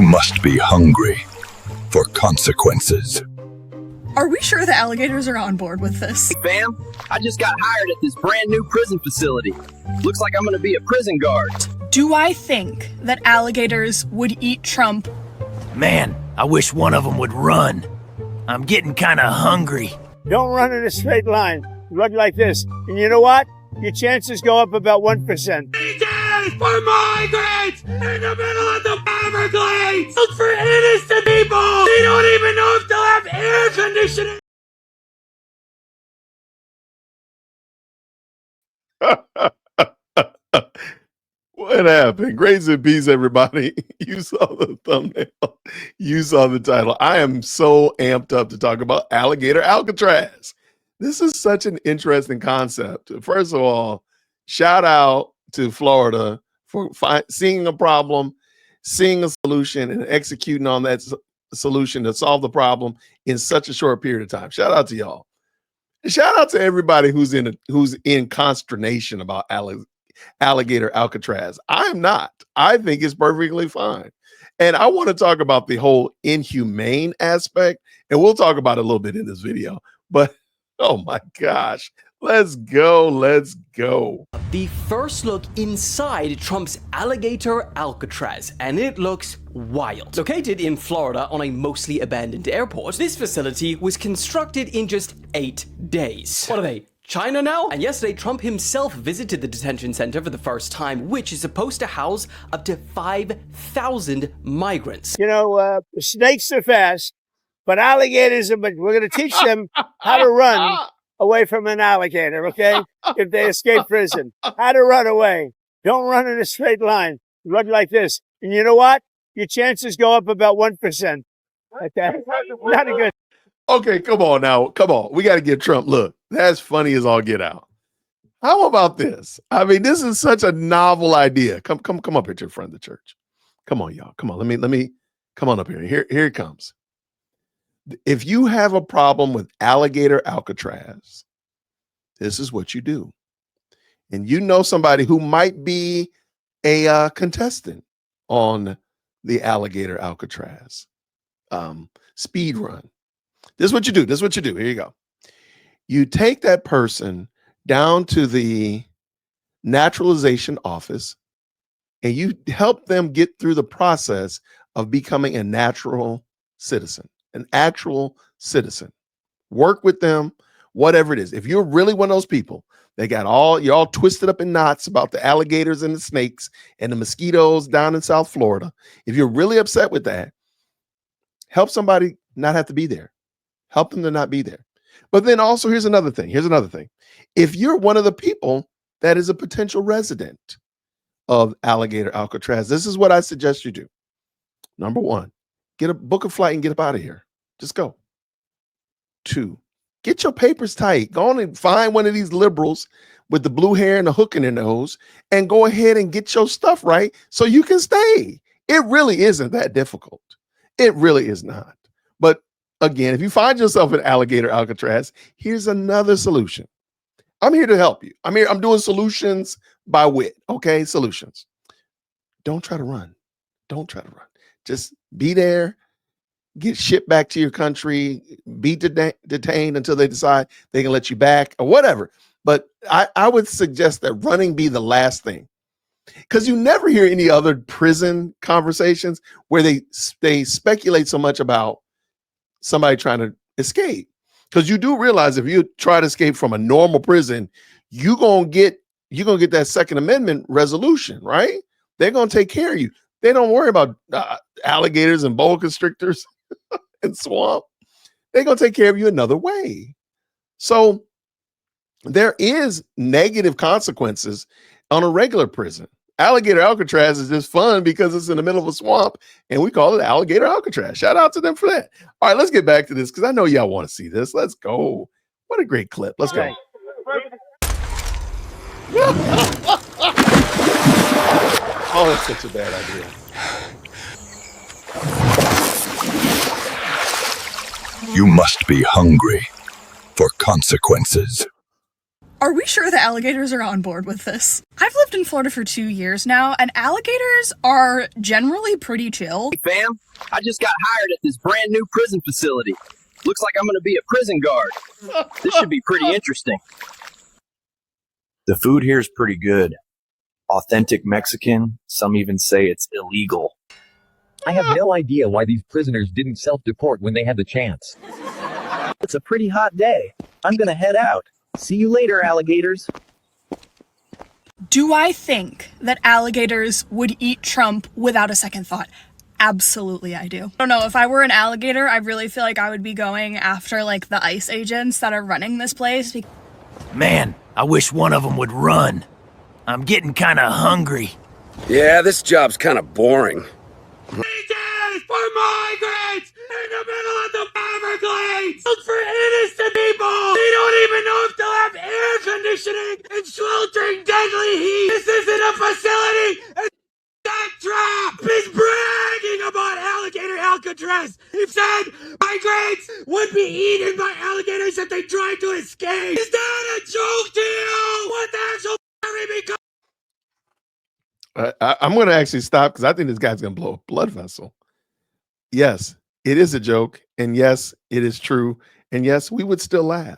must be hungry for consequences. Are we sure the alligators are on board with this? Fam, I just got hired at this brand new prison facility. Looks like I'm gonna be a prison guard. Do I think that alligators would eat Trump? Man, I wish one of them would run. I'm getting kinda hungry. Don't run in a straight line. Run like this. And you know what? Your chances go up about 1%. Days for migrants in the middle of the Everglades! Look for innocent people! They don't even know if they'll have air conditioning! What happened? Grace and peace, everybody. You saw the thumbnail. You saw the title. I am so amped up to talk about Alligator Alcatraz. This is such an interesting concept. First of all, shout out to Florida for seeing a problem, seeing a solution, and executing on that solution to solve the problem in such a short period of time. Shout out to y'all. And shout out to everybody who's in consternation about Alligator Alcatraz. I'm not. I think it's perfectly fine. And I want to talk about the whole inhumane aspect, and we'll talk about it a little bit in this video. But oh my gosh, let's go. Let's go. The first look inside Trump's Alligator Alcatraz, and it looks wild. Located in Florida on a mostly abandoned airport, this facility was constructed in just 8 days. What are they, China now? And yesterday, Trump himself visited the detention center for the first time, which is supposed to house up to 5,000 migrants. You know, snakes are fast, but alligators are, but we're going to teach them how to run away from an alligator, okay? If they escape prison. How to run away. Don't run in a straight line. Run like this. And you know what? Your chances go up about 1%. Okay? Not a good. Okay, come on now. Come on. We got to give Trump, look, that's funny as all get out. How about this? I mean, this is such a novel idea. Come up here to the front of the church. Come on, y'all. Come on. Let me come on up here. Here it comes. If you have a problem with Alligator Alcatraz, this is what you do. And you know somebody who might be a contestant on the Alligator Alcatraz speed run. This is what you do. This is what you do. Here you go. You take that person down to the naturalization office and you help them get through the process of becoming a natural citizen, an actual citizen. Work with them, whatever it is. If you're really one of those people, you're all twisted up in knots about the alligators and the snakes and the mosquitoes down in South Florida. If you're really upset with that, help somebody not have to be there. Help them to not be there. But then also, here's another thing. If you're one of the people that is a potential resident of Alligator Alcatraz, this is what I suggest you do. Number one, book a flight and get up out of here. Just go. 2, get your papers tight. Go on and find one of these liberals with the blue hair and the hook in their nose and go ahead and get your stuff right so you can stay. It really isn't that difficult. It really is not. But again, if you find yourself in Alligator Alcatraz, here's another solution. I'm here to help you. I'm doing solutions by wit. Okay, solutions. Don't try to run. Don't try to run. Just be there, get shipped back to your country, be detained until they decide they can let you back or whatever. But I would suggest that running be the last thing, because you never hear any other prison conversations where they speculate so much about somebody trying to escape. Because you do realize if you try to escape from a normal prison, you're gonna get that Second Amendment resolution, right? They're gonna take care of you. They don't worry about alligators and boa constrictors and swamp. They're gonna take care of you another way. So there is negative consequences on a regular prison. Alligator Alcatraz is just fun because it's in the middle of a swamp and we call it Alligator Alcatraz. Shout out to them for that. All right, let's get back to this because I know y'all want to see this. Let's go. What a great clip. Let's go. Oh, that's such a bad idea. You must be hungry for consequences. Are we sure the alligators are on board with this? I've lived in Florida for 2 years now, and alligators are generally pretty chill. Hey, fam, I just got hired at this brand new prison facility. Looks like I'm going to be a prison guard. This should be pretty interesting. The food here is pretty good. Authentic Mexican. Some even say it's illegal. I have no idea why these prisoners didn't self-deport when they had the chance. It's a pretty hot day. I'm gonna head out. See you later, alligators. Do I think that alligators would eat Trump without a second thought? Absolutely, I do. I don't know, if I were an alligator, I really feel like I would be going after, like, the ICE agents that are running this place. Man, I wish one of them would run. I'm getting kind of hungry. Yeah, this job's kind of boring. Cages for migrants in the middle of the Everglades! Built for innocent people! They don't even know if they'll have air conditioning and sweltering deadly heat! This isn't a facility! It's that trap! Is bragging about Alligator Alcatraz! He said migrants would be eaten by alligators if they tried to escape! Is that a joke to you? What the actual become? I'm going to actually stop because I think this guy's going to blow a blood vessel. Yes, it is a joke. And yes, it is true. And yes, we would still laugh.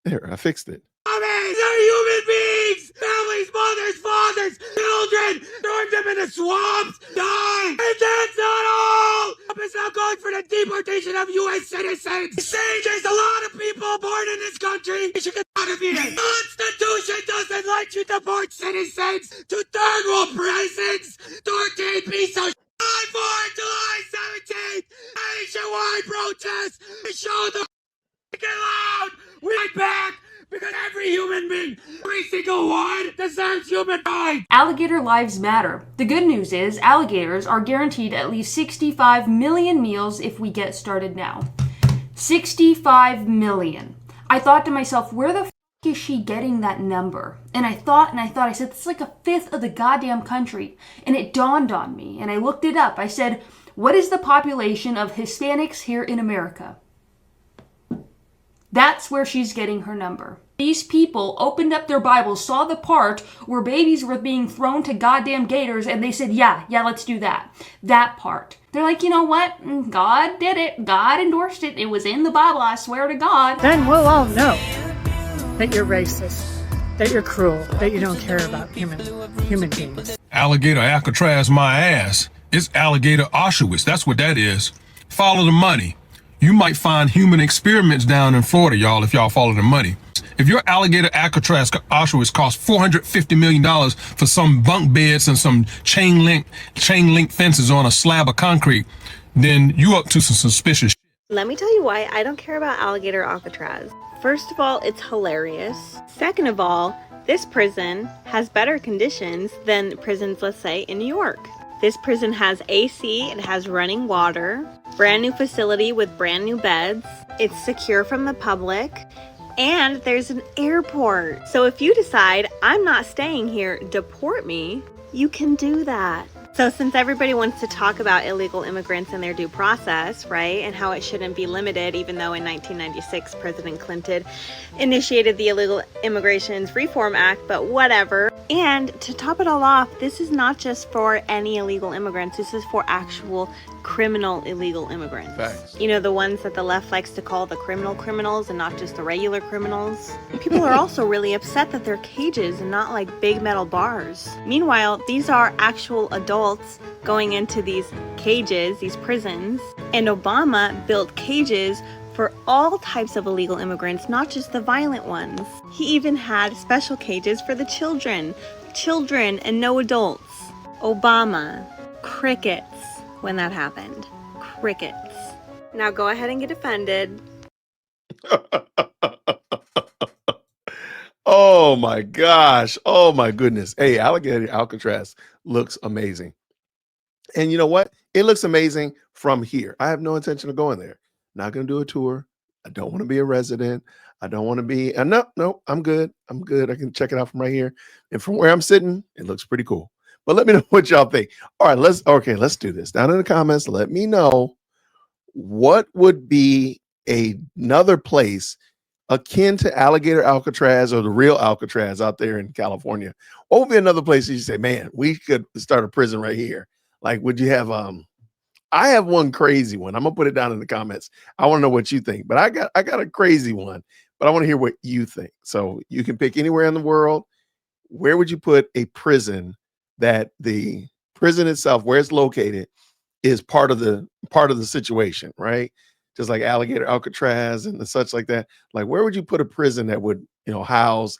There, I fixed it. These are human beings! Families, mothers, fathers, children! Throw them in the swamps! Die! And that's not all! Trump is now going for the deportation of U.S. citizens! He's saying there's a lot of people born in this country! You should get out of here! The Constitution doesn't let you deport citizens to third world prisons! 13 piece of for July 17th! Nationwide protest! We show the get loud! We fight back! Because every human being, every single one, deserves human rights! Alligator lives matter. The good news is alligators are guaranteed at least 65 million meals if we get started now. 65 million. I thought to myself, where the f is she getting that number? And I thought, I said, that's like a fifth of the goddamn country. And it dawned on me, and I looked it up. I said, what is the population of Hispanics here in America? That's where she's getting her number. These people opened up their Bibles, saw the part where babies were being thrown to goddamn gators, and they said, yeah, let's do that. That part. They're like, you know what? God did it. God endorsed it. It was in the Bible, I swear to God. Then we'll all know that you're racist, that you're cruel, that you don't care about human beings. Alligator Alcatraz my ass. It's Alligator Auschwitz. That's what that is. Follow the money. You might find human experiments down in Florida, y'all, if y'all follow the money. If your Alligator Alcatraz Auschwitz costs $450 million for some bunk beds and some chain link fences on a slab of concrete, then you up to some suspicious shit. Let me tell you why I don't care about Alligator Alcatraz. First of all, it's hilarious. Second of all, this prison has better conditions than prisons, let's say, in New York. This prison has AC, it has running water, brand new facility with brand new beds, it's secure from the public, and there's an airport. So if you decide, I'm not staying here, deport me, you can do that. So since everybody wants to talk about illegal immigrants and their due process, right, and how it shouldn't be limited, even though in 1996 President Clinton initiated the Illegal Immigrations Reform Act, but whatever. And to top it all off, this is not just for any illegal immigrants, this is for actual criminal illegal immigrants. Facts. You know, the ones that the left likes to call the criminals and not just the regular criminals. People are also really upset that they're cages and not like big metal bars. Meanwhile, these are actual adults going into these cages, these prisons, and Obama built cages for all types of illegal immigrants, not just the violent ones. He even had special cages for the children and no adults. Obama, crickets when that happened. Crickets. Now go ahead and get offended. Oh my gosh. Oh my goodness. Hey, Alligator Alcatraz looks amazing. And you know what? It looks amazing from here. I have no intention of going there. Not going to do a tour. I don't want to be a resident. I don't want to be, no, I'm good. I'm good. I can check it out from right here. And from where I'm sitting, it looks pretty cool. But let me know what y'all think. All right, let's do this. Down in the comments, let me know what would be another place akin to Alligator Alcatraz or the real Alcatraz out there in California? What would be another place you say, man, we could start a prison right here? Like, would you have I have one crazy one. I'm gonna put it down in the comments. I want to know what you think, but I got a crazy one, but I want to hear what you think. So you can pick anywhere in the world. Where would you put a prison that the prison itself, where it's located, is part of the situation, right? Just like Alligator Alcatraz and such like that. Like, where would you put a prison that would, house,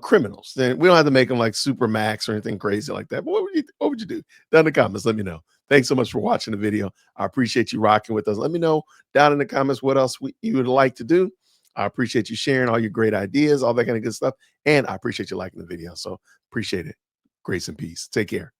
criminals? Then we don't have to make them like super max or anything crazy like that. But what would you do? Down in the comments, let me know. Thanks so much for watching the video. I appreciate you rocking with us. Let me know down in the comments what else you would like to do. I appreciate you sharing all your great ideas, all that kind of good stuff. And I appreciate you liking the video. So appreciate it. Grace and peace. Take care.